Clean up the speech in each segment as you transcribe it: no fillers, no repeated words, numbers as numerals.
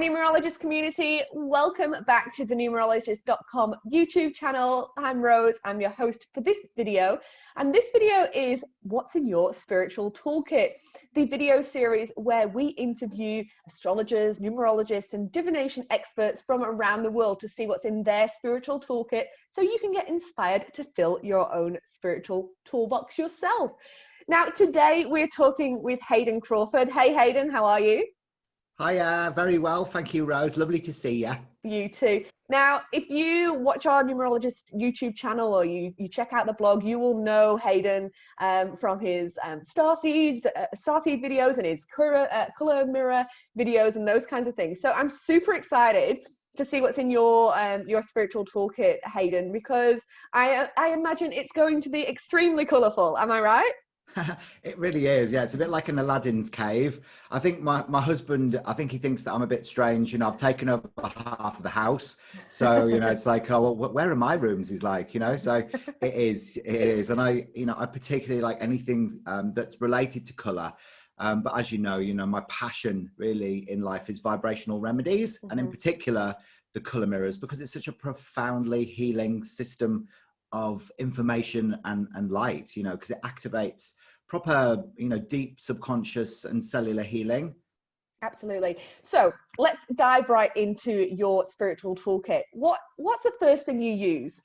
numerologist community, welcome back to the numerologist.com YouTube channel. I'm Rose, I'm your host for this video, and this video is what's in your spiritual toolkit, the video series where we interview astrologers, numerologists and divination experts from around the world to see what's in their spiritual toolkit so you can get inspired to fill your own spiritual toolbox yourself. Now today we're talking with Hayden Crawford. Hey Hayden, how are you? Hi, very well. Thank you, Rose. Lovely to see you. You too. Now, if you watch our numerologist YouTube channel or you check out the blog, you will know Hayden from his starseed videos and his color mirror videos and those kinds of things. So I'm super excited to see what's in your spiritual toolkit, Hayden, because I imagine it's going to be extremely colorful. Am I right? It really is. Yeah, it's a bit like an Aladdin's cave. I think my husband, I think he thinks that I'm a bit strange. You know, I've taken over half of the house. So, you know, it's like, oh, well, where are my rooms? He's like, you know, so it is. And I particularly like anything that's related to color. But as you know, my passion really in life is vibrational remedies, and in particular, the color mirrors, because it's such a profoundly healing system of information and light, because it activates proper, deep subconscious and cellular healing. Absolutely. So let's dive right into your spiritual toolkit. What's the first thing you use?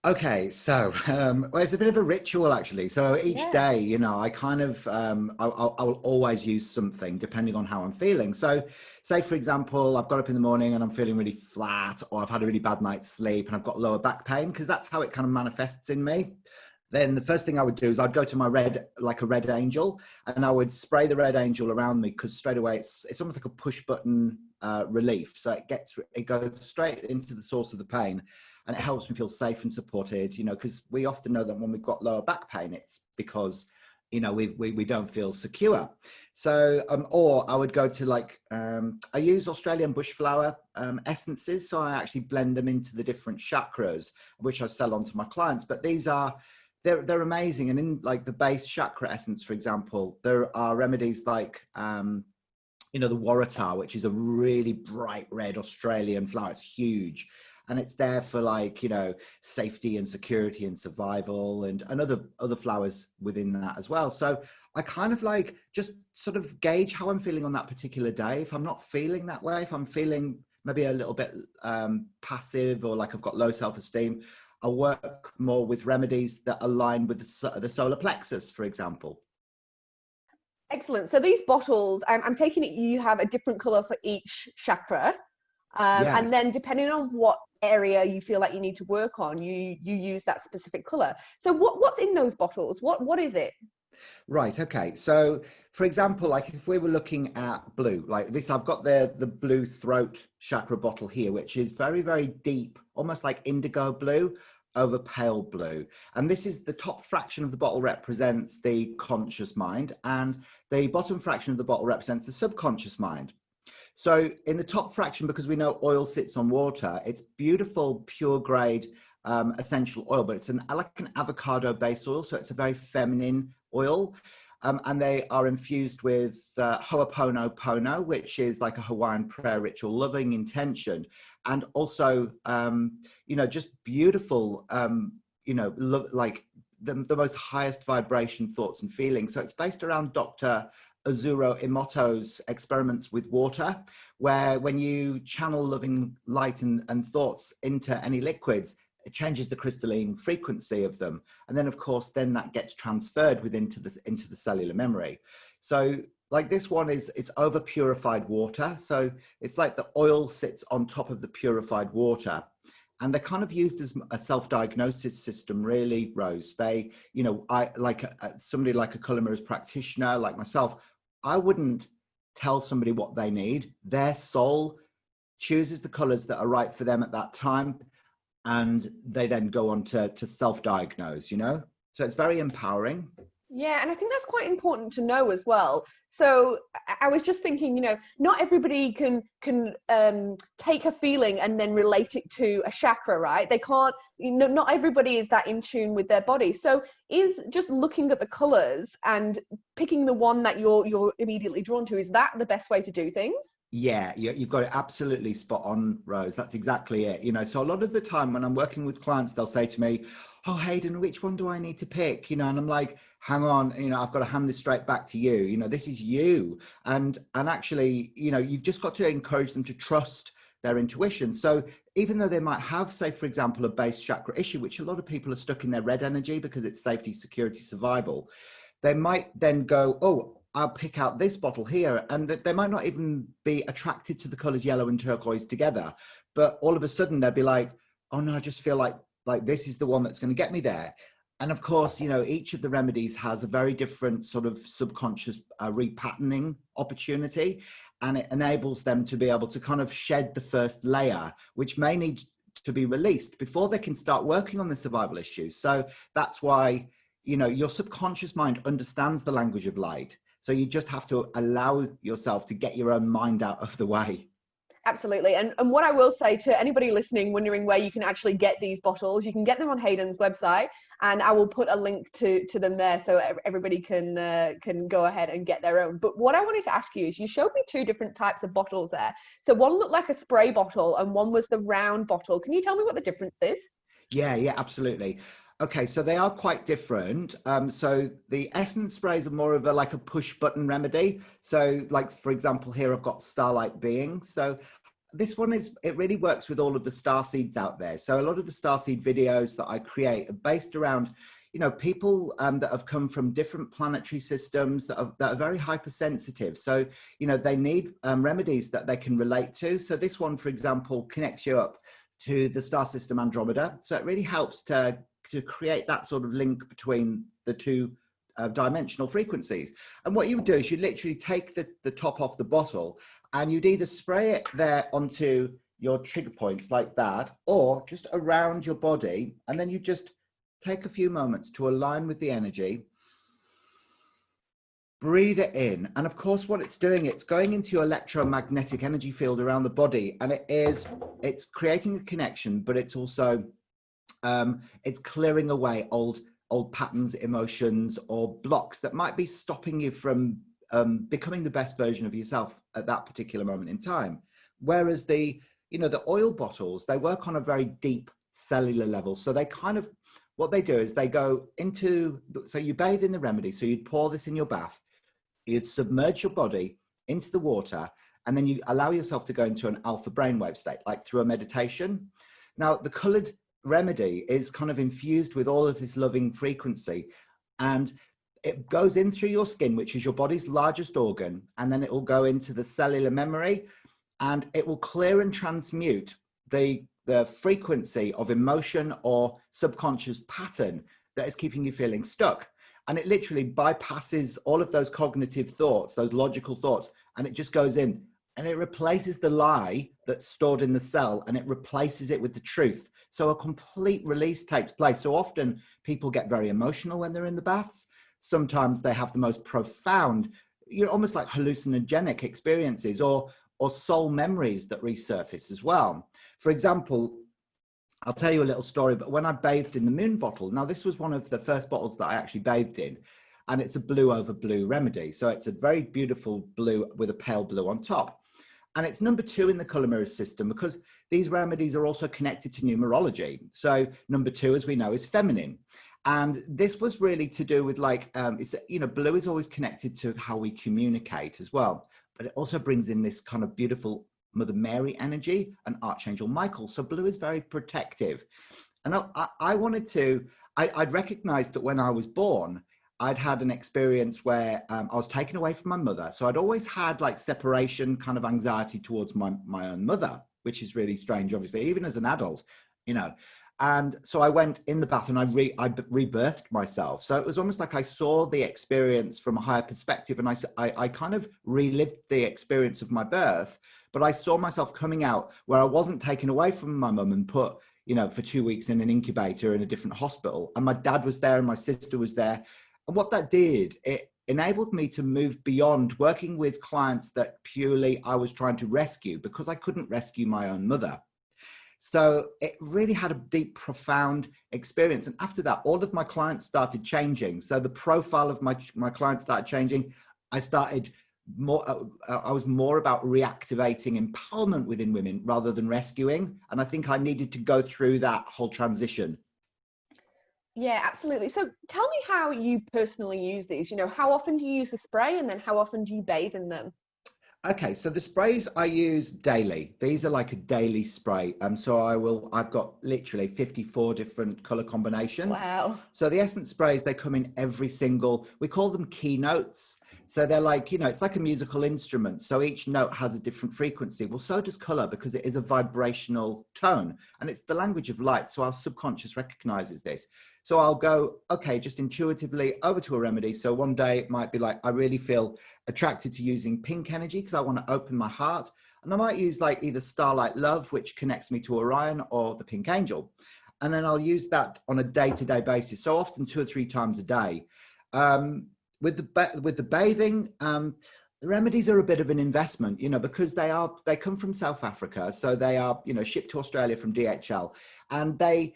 Okay, so well, it's a bit of a ritual actually. So each day, I kind of I will always use something depending on how I'm feeling. So say for example, I've got up in the morning and I'm feeling really flat, or I've had a really bad night's sleep and I've got lower back pain, because that's how it kind of manifests in me. Then the first thing I would do is I'd go to my red angel, and I would spray the red angel around me, because straight away it's almost like a push button relief. So it goes straight into the source of the pain. And it helps me feel safe and supported, because we often know that when we've got lower back pain, it's because, we don't feel secure. So, or I would go to I use Australian bushflower essences. So I actually blend them into the different chakras, which I sell on to my clients. But they're amazing. And in like the base chakra essence, for example, there are remedies like, the Waratah, which is a really bright red Australian flower. It's huge. And it's there for safety and security and survival and other flowers within that as well. So I kind of just sort of gauge how I'm feeling on that particular day. If I'm not feeling that way, if I'm feeling maybe a little bit passive, or like I've got low self-esteem, I'll work more with remedies that align with the solar plexus, for example. Excellent. So these bottles, I'm taking it you have a different color for each chakra. And then depending on what area you feel like you need to work on, you use that specific color. So what's in those bottles? What is it? Right. Okay. So for example, like if we were looking at blue, like this, I've got the blue throat chakra bottle here, which is very, very deep, almost like indigo blue over pale blue. And this is the top fraction of the bottle represents the conscious mind, and the bottom fraction of the bottle represents the subconscious mind. So in the top fraction, because we know oil sits on water, it's beautiful, pure grade essential oil, but it's like an avocado base oil. So it's a very feminine oil. And they are infused with Ho'oponopono, which is like a Hawaiian prayer ritual, loving intention. And also, just beautiful, like the most highest vibration thoughts and feelings. So it's based around Dr. Azuro Emoto's experiments with water, where when you channel loving light and thoughts into any liquids, it changes the crystalline frequency of them. And then of course, then that gets transferred into the cellular memory. So like this one it's over purified water. So it's like the oil sits on top of the purified water. And they're kind of used as a self-diagnosis system, really, Rose. They, I like somebody like a color mirrors practitioner like myself, I wouldn't tell somebody what they need. Their soul chooses the colors that are right for them at that time, and they then go on to self-diagnose, So it's very empowering. Yeah, and I think that's quite important to know as well. So I was just thinking, not everybody can take a feeling and then relate it to a chakra, right? They can't, not everybody is that in tune with their body. So is just looking at the colors and picking the one that you're immediately drawn to, is that the best way to do things? Yeah, you've got it absolutely spot on, Rose. That's exactly it. So a lot of the time when I'm working with clients, they'll say to me, "Oh, Hayden, which one do I need to pick?" And I'm like, "Hang on, I've got to hand this straight back to you. This is you." And actually, you've just got to encourage them to trust their intuition. So even though they might have, say, for example, a base chakra issue, which a lot of people are stuck in their red energy because it's safety, security, survival, they might then go, "Oh, I'll pick out this bottle here," and they might not even be attracted to the colors yellow and turquoise together, but all of a sudden they'll be like, "Oh no, I just feel like this is the one that's going to get me there." And of course, each of the remedies has a very different sort of subconscious repatterning opportunity, and it enables them to be able to kind of shed the first layer, which may need to be released before they can start working on the survival issues. So that's why your subconscious mind understands the language of light. So you just have to allow yourself to get your own mind out of the way. Absolutely. And what I will say to anybody listening, wondering where you can actually get these bottles, you can get them on Hayden's website, and I will put a link to them there so everybody can go ahead and get their own. But what I wanted to ask you is, you showed me two different types of bottles there. So one looked like a spray bottle and one was the round bottle. Can you tell me what the difference is? Yeah, absolutely. Okay, so they are quite different. So the essence sprays are more of like a push button remedy. So like, for example, here I've got Starlight Being. So this one it really works with all of the starseeds out there. So a lot of the starseed videos that I create are based around, people that have come from different planetary systems that are very hypersensitive. So, they need remedies that they can relate to. So this one, for example, connects you up to the star system Andromeda. So it really helps to create that sort of link between the two dimensional frequencies. And what you would do is you literally take the top off the bottle and you'd either spray it there onto your trigger points like that, or just around your body. And then you just take a few moments to align with the energy. Breathe it in. And of course, what it's doing, it's going into your electromagnetic energy field around the body. And it's creating a connection, but it's also, it's clearing away old patterns, emotions, or blocks that might be stopping you from becoming the best version of yourself at that particular moment in time. Whereas the oil bottles, they work on a very deep cellular level. So they kind of, what they do is they go into, so you bathe in the remedy. So you'd pour this in your bath, you'd submerge your body into the water, and then you allow yourself to go into an alpha brainwave state, like through a meditation. Now, the colored remedy is kind of infused with all of this loving frequency, and it goes in through your skin, which is your body's largest organ, and then it will go into the cellular memory, and it will clear and transmute the frequency of emotion or subconscious pattern that is keeping you feeling stuck. And it literally bypasses all of those cognitive thoughts, those logical thoughts, and it just goes in and it replaces the lie that's stored in the cell, and it replaces it with the truth. So a complete release takes place. So often people get very emotional when they're in the baths. Sometimes they have the most profound, almost like hallucinogenic experiences, or soul memories that resurface as well. For example, I'll tell you a little story, but when I bathed in the moon bottle, now this was one of the first bottles that I actually bathed in, and it's a blue over blue remedy. So it's a very beautiful blue with a pale blue on top. And it's number 2 in the color mirror system, because these remedies are also connected to numerology. So number 2, as we know, is feminine. And this was really to do with like, blue is always connected to how we communicate as well, but it also brings in this kind of beautiful Mother Mary energy and Archangel Michael. So blue is very protective. And I wanted to, I'd recognized that when I was born, I'd had an experience where I was taken away from my mother. So I'd always had like separation kind of anxiety towards my own mother, which is really strange, obviously, even as an adult, And so I went in the bath and I rebirthed myself. So it was almost like I saw the experience from a higher perspective, and I kind of relived the experience of my birth, but I saw myself coming out where I wasn't taken away from my mum and put, for 2 weeks in an incubator in a different hospital. And my dad was there and my sister was there. And what that did, it enabled me to move beyond working with clients that purely I was trying to rescue, because I couldn't rescue my own mother. So it really had a deep, profound experience. And after that, all of my clients started changing. So the profile of my clients started changing. I started I was more about reactivating empowerment within women rather than rescuing. And I think I needed to go through that whole transition. Yeah, absolutely. So tell me how you personally use these. You know, how often do you use the spray, and then how often do you bathe in them? Okay, so the sprays I use daily. These are like a daily spray. I've got literally 54 different color combinations. Wow. So the essence sprays, they come in every single, we call them keynotes. So they're like, it's like a musical instrument. So each note has a different frequency. Well, so does color, because it is a vibrational tone and it's the language of light. So our subconscious recognizes this. So I'll go, okay, just intuitively over to a remedy. So one day it might be like, I really feel attracted to using pink energy because I want to open my heart. And I might use like either Starlight Love, which connects me to Orion, or the Pink Angel. And then I'll use that on a day-to-day basis. So often 2 or 3 times a day. With the bathing, the remedies are a bit of an investment, because they come from South Africa. So they are, shipped to Australia from DHL, and they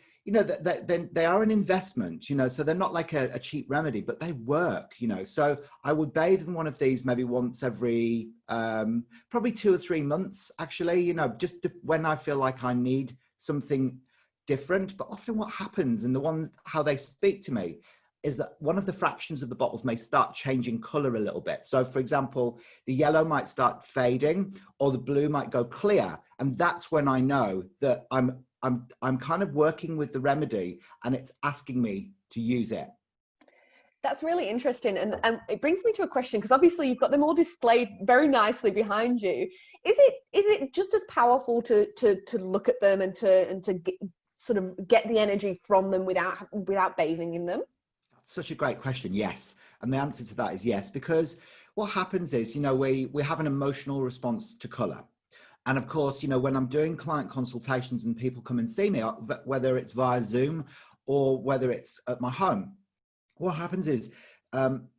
are an investment, so they're not like a cheap remedy, but they work, so I would bathe in one of these maybe once every probably 2 or 3 months, actually, just when I feel like I need something different. But often what happens, and the ones, how they speak to me, is that one of the fractions of the bottles may start changing color a little bit. So for example, the yellow might start fading, or the blue might go clear, and that's when I know that I'm kind of working with the remedy and it's asking me to use it. That's really interesting, and it brings me to a question, because obviously you've got them all displayed very nicely behind you. Is it just as powerful to look at them and to sort of get the energy from them without bathing in them? That's such a great question. Yes, and the answer to that is yes, because what happens is, we have an emotional response to color. And of course, when I'm doing client consultations and people come and see me, whether it's via Zoom or whether it's at my home, what happens is,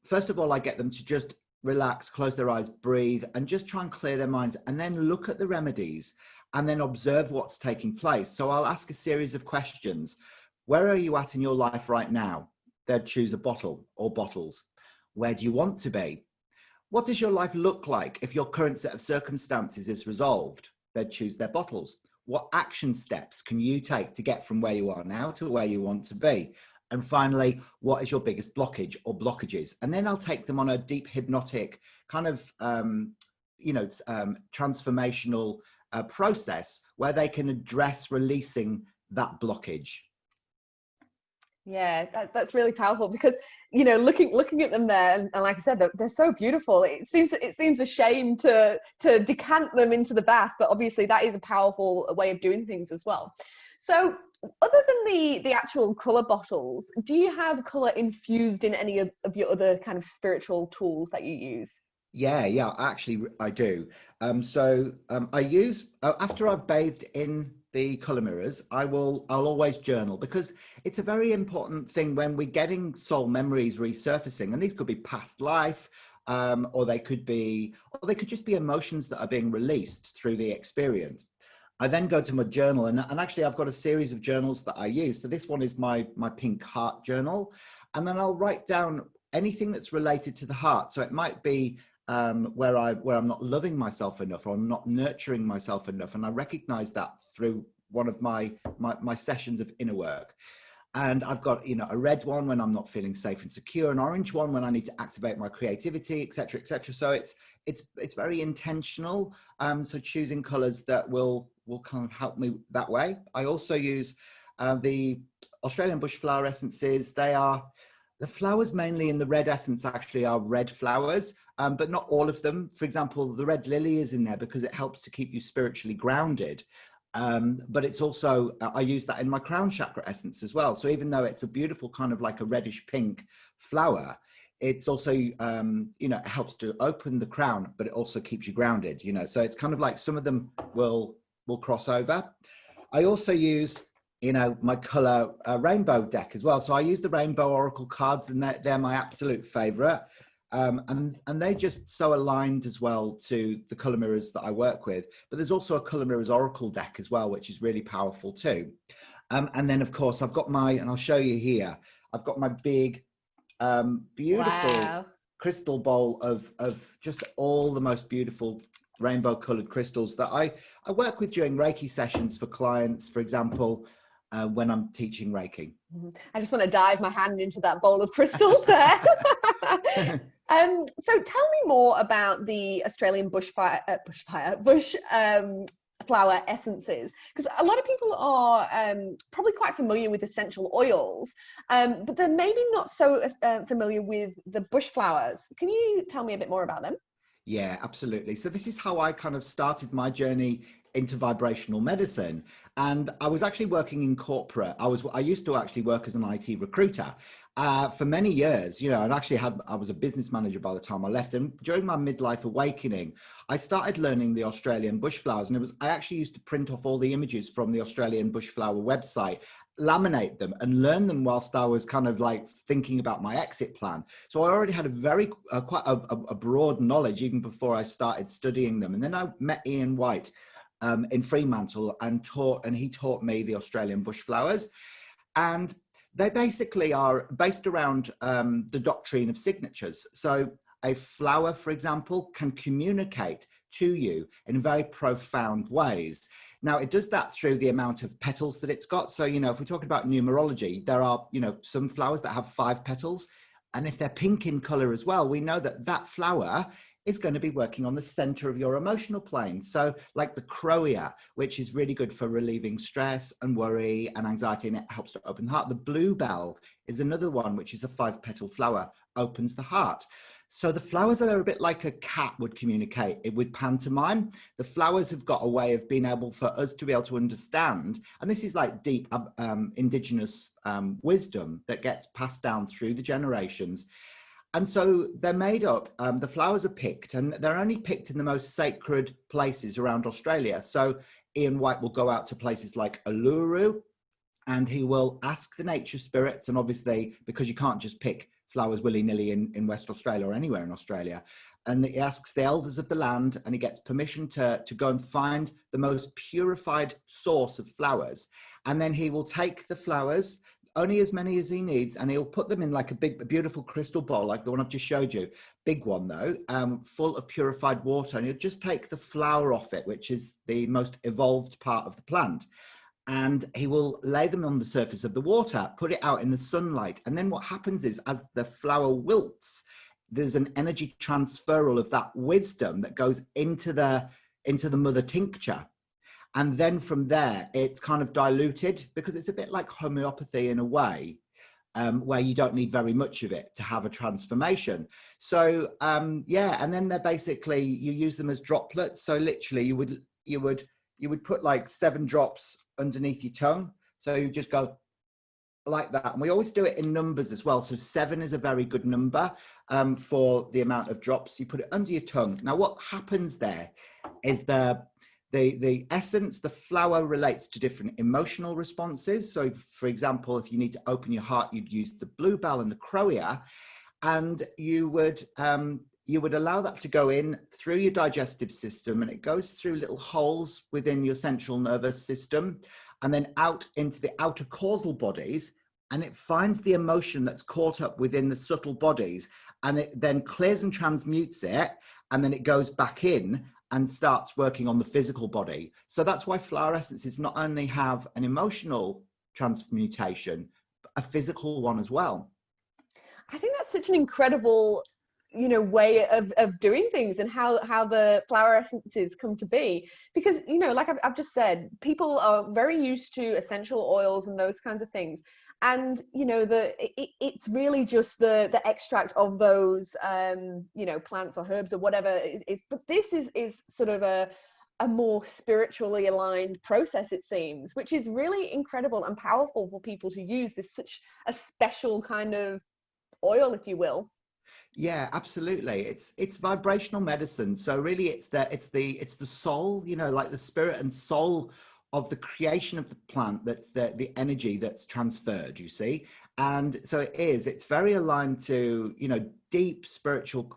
first of all, I get them to just relax, close their eyes, breathe, and just try and clear their minds, and then look at the remedies and then observe what's taking place. So I'll ask a series of questions. Where are you at in your life right now? They'd choose a bottle or bottles. Where do you want to be? What does your life look like if your current set of circumstances is resolved? They'd choose their bottles. What action steps can you take to get from where you are now to where you want to be? And finally, what is your biggest blockage or blockages? And then I'll take them on a deep hypnotic kind of, transformational process where they can address releasing that blockage. Yeah, that's really powerful, because looking at them there, and like I said, they're so beautiful. It seems a shame to decant them into the bath, but obviously that is a powerful way of doing things as well. So other than the actual color bottles, do you have color infused in any of your other kind of spiritual tools that you use? Yeah, actually I do. I use, after I've bathed in the color mirrors, I'll always journal, because it's a very important thing when we're getting soul memories resurfacing, and these could be past life, or they could just be emotions that are being released through the experience. I then go to my journal, and actually I've got a series of journals that I use. So this one is my pink heart journal, and then I'll write down anything that's related to the heart. So it might be where I'm not loving myself enough, or I'm not nurturing myself enough, and I recognize that through one of my sessions of inner work. And I've got a red one when I'm not feeling safe and secure, an orange one when I need to activate my creativity, etc., etc. So it's very intentional. So choosing colors that will kind of help me that way. I also use the Australian bush flower essences. The flowers mainly in the red essence actually are red flowers, but not all of them. For example, the red lily is in there because it helps to keep you spiritually grounded. But it's also, I use that in my crown chakra essence as well. So even though it's a beautiful kind of like a reddish pink flower, it's also, it helps to open the crown, but it also keeps you grounded, so it's kind of like some of them will cross over. I also use my color rainbow deck as well. So I use the rainbow oracle cards, and they're my absolute favorite. And they just so aligned as well to the color mirrors that I work with. But there's also a color mirrors oracle deck as well, which is really powerful too. And then of course and I'll show you here, I've got my big, beautiful Wow. crystal bowl of just all the most beautiful rainbow colored crystals that I work with during Reiki sessions for clients, for example, when I'm teaching Reiki. I just want to dive my hand into that bowl of crystals there. So tell me more about the Australian bush flower essences, because a lot of people are probably quite familiar with essential oils, but they're maybe not so familiar with the bush flowers. Can you tell me a bit more about them? Yeah, absolutely. So this is how I kind of started my journey into vibrational medicine. And I was actually working in corporate. I used to actually work as an IT recruiter for many years, you know, and I was a business manager by the time I left. And during my midlife awakening, I started learning the Australian bush flowers. And I actually used to print off all the images from the Australian bush flower website, laminate them and learn them whilst I was kind of like thinking about my exit plan. So I already had quite a broad knowledge even before I started studying them. And then I met Ian White in Fremantle and he taught me the Australian bush flowers. And they basically are based around the doctrine of signatures. So a flower, for example, can communicate to you in very profound ways. Now, it does that through the amount of petals that it's got. So, you know, if we're talking about numerology, there are, you know, some flowers that have 5 petals. And if they're pink in color as well, we know that that flower is going to be working on the center of your emotional plane. So like the crowea, which is really good for relieving stress and worry and anxiety, and it helps to open the heart. The bluebell is another one, which is a 5-petal flower, opens the heart. So the flowers are a bit like a cat would communicate with pantomime. The flowers have got a way of being able for us to be able to understand. And this is like deep indigenous wisdom that gets passed down through the generations. And so they're made up, the flowers are picked, and they're only picked in the most sacred places around Australia. So Ian White will go out to places like Uluru, and he will ask the nature spirits. And obviously, because you can't just pick flowers willy-nilly in West Australia or anywhere in Australia, and he asks the elders of the land, and he gets permission to go and find the most purified source of flowers. And then he will take the flowers, only as many as he needs, and he'll put them in like a big, beautiful crystal bowl, like the one I've just showed you. Big one though, full of purified water, and he'll just take the flower off it, which is the most evolved part of the plant. And he will lay them on the surface of the water, put it out in the sunlight. And then what happens is, as the flower wilts, there's an energy transferal of that wisdom that goes into the mother tincture. And then from there, it's kind of diluted, because it's a bit like homeopathy in a way, where you don't need very much of it to have a transformation. So yeah, and then they're basically, you use them as droplets. So literally you would put like 7 drops underneath your tongue. So you just go like that. And we always do it in numbers as well. So 7 is a very good number for the amount of drops. You put it under your tongue. Now what happens there is the essence, the flower relates to different emotional responses. So for example, if you need to open your heart, you'd use the bluebell and the crowea, and you would allow that to go in through your digestive system, and it goes through little holes within your central nervous system and then out into the outer causal bodies, and it finds the emotion that's caught up within the subtle bodies, and it then clears and transmutes it, and then it goes back in and starts working on the physical body. So that's why flower essences not only have an emotional transmutation, but a physical one as well. I think that's such an incredible, you know, way of doing things, and how the flower essences come to be. Because, you know, like I've just said, people are very used to essential oils and those kinds of things. And, you know, it's really just the extract of those, you know, plants or herbs or whatever. But this is sort of a more spiritually aligned process, it seems, which is really incredible and powerful for people to use. This such a special kind of oil, if you will. Yeah, absolutely. It's vibrational medicine. So really it's the soul, you know, like the spirit and soul of the creation of the plant. That's the energy that's transferred, you see. And so it's very aligned to, you know, deep spiritual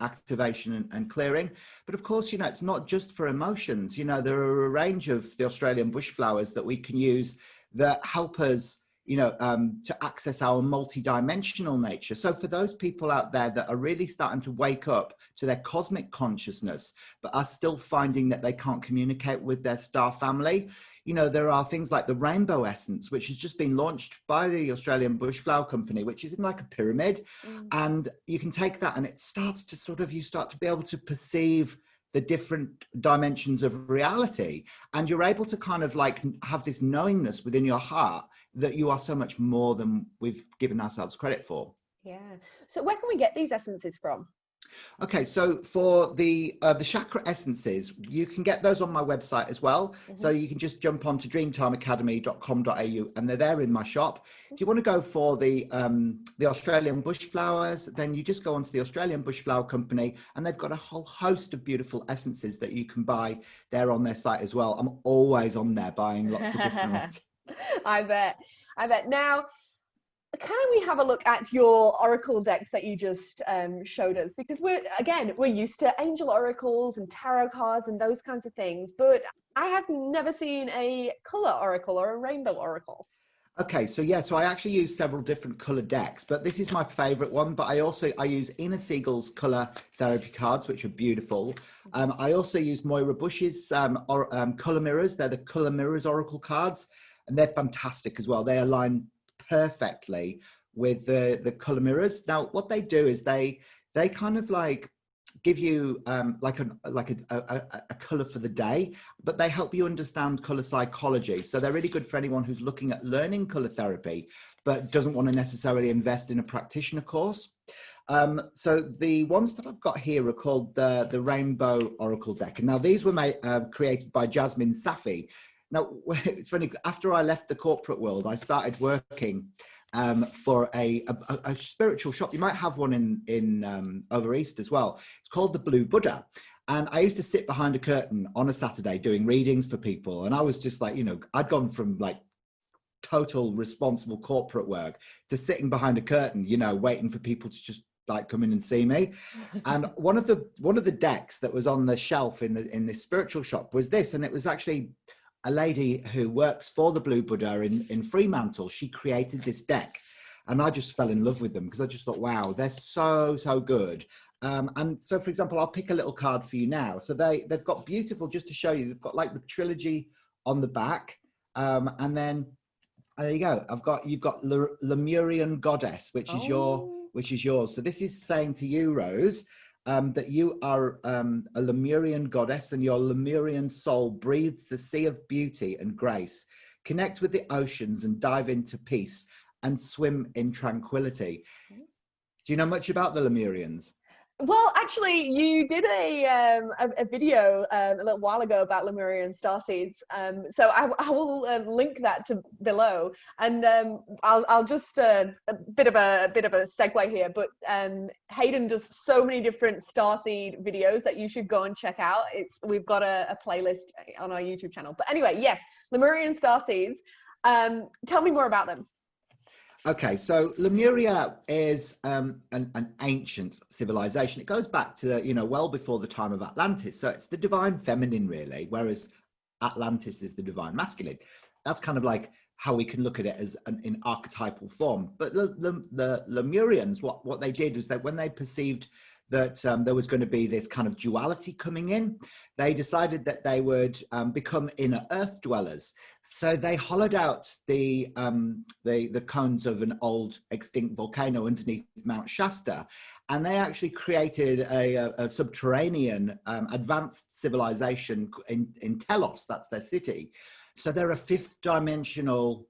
activation and clearing. But of course, you know, it's not just for emotions. You know, there are a range of the Australian bush flowers that we can use that help us, to access our multidimensional nature. So for those people out there that are really starting to wake up to their cosmic consciousness, but are still finding that they can't communicate with their star family, there are things like the rainbow essence, which has just been launched by the Australian Bushflower Company, which is in like a pyramid. And you can take that and it starts to you start to be able to perceive the different dimensions of reality. And you're able to kind of like have this knowingness within your heart that you are so much more than we've given ourselves credit for. Yeah. So where can we get these essences from? Okay, so for the chakra essences, you can get those on my website as well. So you can just jump on to dreamtimeacademy.com.au and they're there in my shop. If you want to go for the Australian bushflowers, then you just go onto the Australian Bushflower Company and they've got a whole host of beautiful essences that you can buy there on their site as well. I'm always on there buying lots of different ones. I bet. Now, can we have a look at your oracle decks that you just showed us? Because we're used to angel oracles and tarot cards and those kinds of things, but I have never seen a color oracle or a rainbow oracle. Okay, so I actually use several different color decks, but this is my favorite one. But I use Ina Siegel's color therapy cards, which are beautiful. I also use Moira Bush's color mirrors. They're the color mirrors oracle cards, and they're fantastic as well. They align perfectly with the color mirrors. Now, what they do is they kind of like give you like a color for the day, but they help you understand color psychology. So they're really good for anyone who's looking at learning color therapy, but doesn't want to necessarily invest in a practitioner course. So the ones that I've got here are called the Rainbow Oracle deck. And now these were created by Jasmine Safi. Now, it's funny, after I left the corporate world, I started working for a spiritual shop. You might have one in over East as well. It's called the Blue Buddha. And I used to sit behind a curtain on a Saturday doing readings for people. And I was just like, I'd gone from like total responsible corporate work to sitting behind a curtain, waiting for people to just like come in and see me. And one of the decks that was on the shelf in this spiritual shop was this, and it was actually a lady who works for the Blue Buddha in Fremantle. She created this deck and I just fell in love with them because I just thought, wow, they're so good. And so, for example, I'll pick a little card for you now. So they've got beautiful, just to show you, they've got like the trilogy on the back. And then there you go. You've got Lemurian Goddess, which is yours. So this is saying to you, Rose, that you are a Lemurian goddess, and your Lemurian soul breathes the sea of beauty and grace. Connect with the oceans and dive into peace and swim in tranquility. Do you know much about the Lemurians? Well, actually, you did a video a little while ago about Lemurian Starseeds, so I will link that to below, and I'll just a bit of a segue here. But Hayden does so many different Starseed videos that you should go and check out. We've got a playlist on our YouTube channel. But anyway, yes, Lemurian Starseeds. Tell me more about them. Okay, so Lemuria is an ancient civilization. It goes back to, well before the time of Atlantis. So it's the divine feminine, really, whereas Atlantis is the divine masculine. That's kind of like how we can look at it as in archetypal form. But the Lemurians, what they did was that when they perceived that there was going to be this kind of duality coming in, they decided that they would become inner earth dwellers. So they hollowed out the cones of an old extinct volcano underneath Mount Shasta, and they actually created a subterranean advanced civilization in Telos. That's their city. So they're a fifth dimensional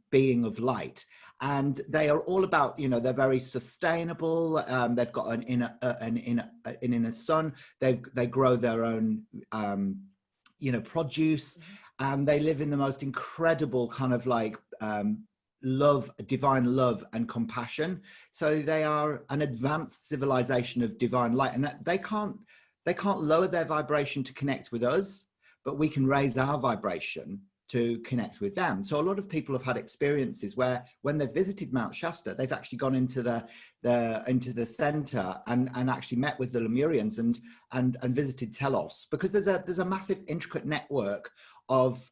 being of light. And they are all about, they're very sustainable. They've got an inner sun. They grow their own, produce, and they live in the most incredible kind of like love, divine love and compassion. So they are an advanced civilization of divine light, and they can't lower their vibration to connect with us, but we can raise our vibration to connect with them. So a lot of people have had experiences where when they've visited Mount Shasta, they've actually gone into the center and actually met with the Lemurians and visited Telos, because there's a massive intricate network of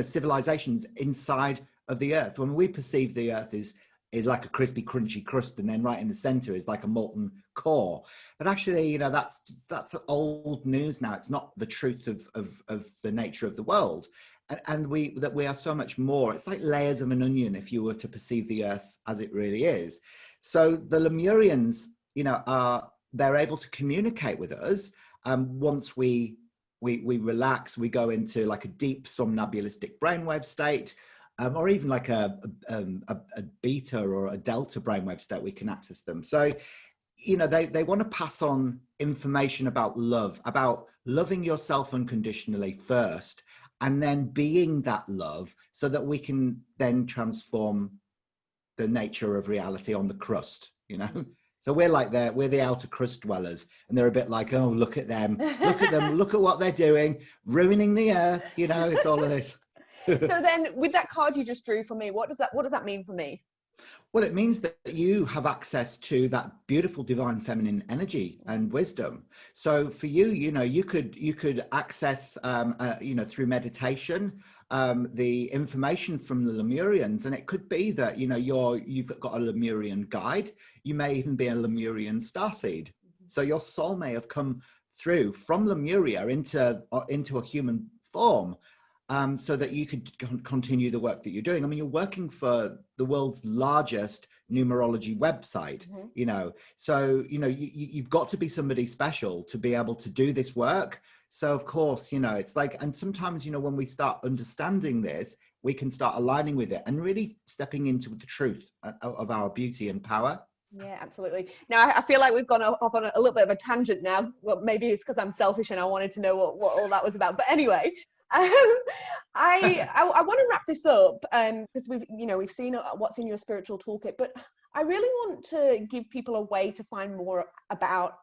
civilizations inside of the earth. When we perceive the earth is like a crispy, crunchy crust, and then right in the center is like a molten core. But actually, you know, that's old news now. It's not the truth of the nature of the world. And we are so much more. It's like layers of an onion if you were to perceive the earth as it really is. So the Lemurians, you know, they're able to communicate with us once we relax. We go into like a deep somnambulistic brainwave state, or even like a beta or a delta brainwave state. We can access them. So, you know, they want to pass on information about love, about loving yourself unconditionally first, and then being that love, so that we can then transform the nature of reality on the crust, you know. So we're the outer crust dwellers, and they're a bit like, oh, look at them, look at what they're doing, ruining the earth, you know. It's all of this. So then, with that card you just drew for me, what does that mean for me? Well, it means that you have access to that beautiful divine feminine energy and wisdom. So for you, you know, you could access, you know, through meditation, the information from the Lemurians, and it could be that, you know, you've got a Lemurian guide. You may even be a Lemurian starseed. So your soul may have come through from Lemuria into a human form. So that you could continue the work that you're doing. I mean, you're working for the world's largest numerology website, you know, so, you know, you've got to be somebody special to be able to do this work. So, of course, you know, it's like, and sometimes, you know, when we start understanding this, we can start aligning with it and really stepping into the truth of our beauty and power. Yeah, absolutely. Now, I feel like we've gone off on a little bit of a tangent now. Well, maybe it's because I'm selfish and I wanted to know what all that was about. But anyway, I want to wrap this up because we've seen what's in your spiritual toolkit, but I really want to give people a way to find more about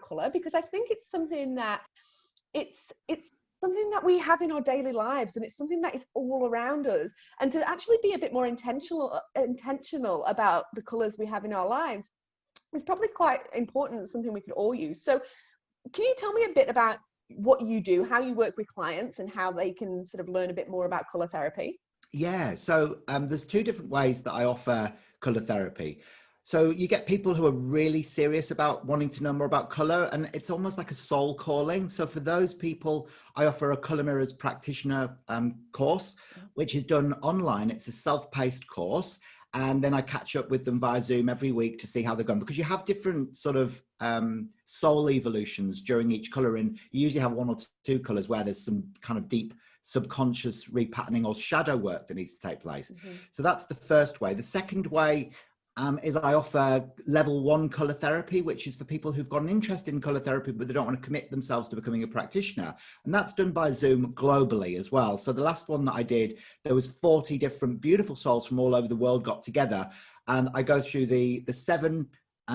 color, because I think it's something that it's something that we have in our daily lives, and it's something that is all around us, and to actually be a bit more intentional about the colors we have in our lives is probably quite important, something we could all use. So can you tell me a bit about what you do, how you work with clients, and how they can sort of learn a bit more about color therapy? Yeah, so there's two different ways that I offer color therapy. So you get people who are really serious about wanting to know more about color, and it's almost like a soul calling. So for those people, I offer a Color Mirrors practitioner course, which is done online. It's a self-paced course. And then I catch up with them via Zoom every week to see how they're going, because you have different sort of soul evolutions during each color. And you usually have one or two colors where there's some kind of deep subconscious repatterning or shadow work that needs to take place. So that's the first way. The second way is I offer level 1 color therapy, which is for people who've got an interest in color therapy, but they don't want to commit themselves to becoming a practitioner. And that's done by Zoom globally as well. So the last one that I did, there was 40 different beautiful souls from all over the world got together. And I go through the 7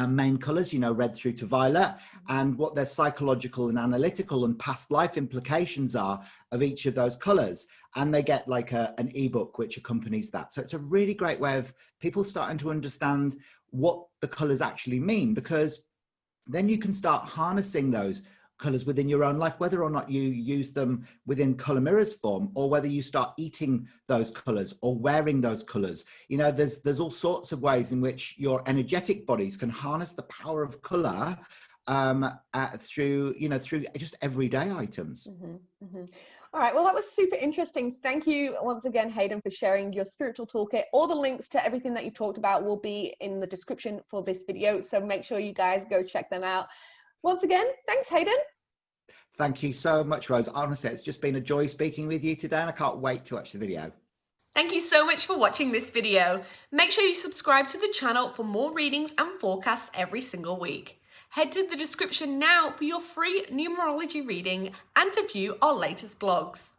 main colors, you know, red through to violet, and what their psychological and analytical and past life implications are of each of those colors. And they get like an ebook which accompanies that. So it's a really great way of people starting to understand what the colors actually mean, because then you can start harnessing those colors within your own life, whether or not you use them within Color Mirrors form, or whether you start eating those colors or wearing those colors. You know, there's all sorts of ways in which your energetic bodies can harness the power of color through just everyday items. All right, well, that was super interesting. Thank you once again, Hayden, for sharing your spiritual toolkit. All the links to everything that you've talked about will be in the description for this video, so make sure you guys go check them out. Once again, thanks, Hayden. Thank you so much, Rose. Honestly, it's just been a joy speaking with you today, and I can't wait to watch the video. Thank you so much for watching this video. Make sure you subscribe to the channel for more readings and forecasts every single week. Head to the description now for your free numerology reading and to view our latest blogs.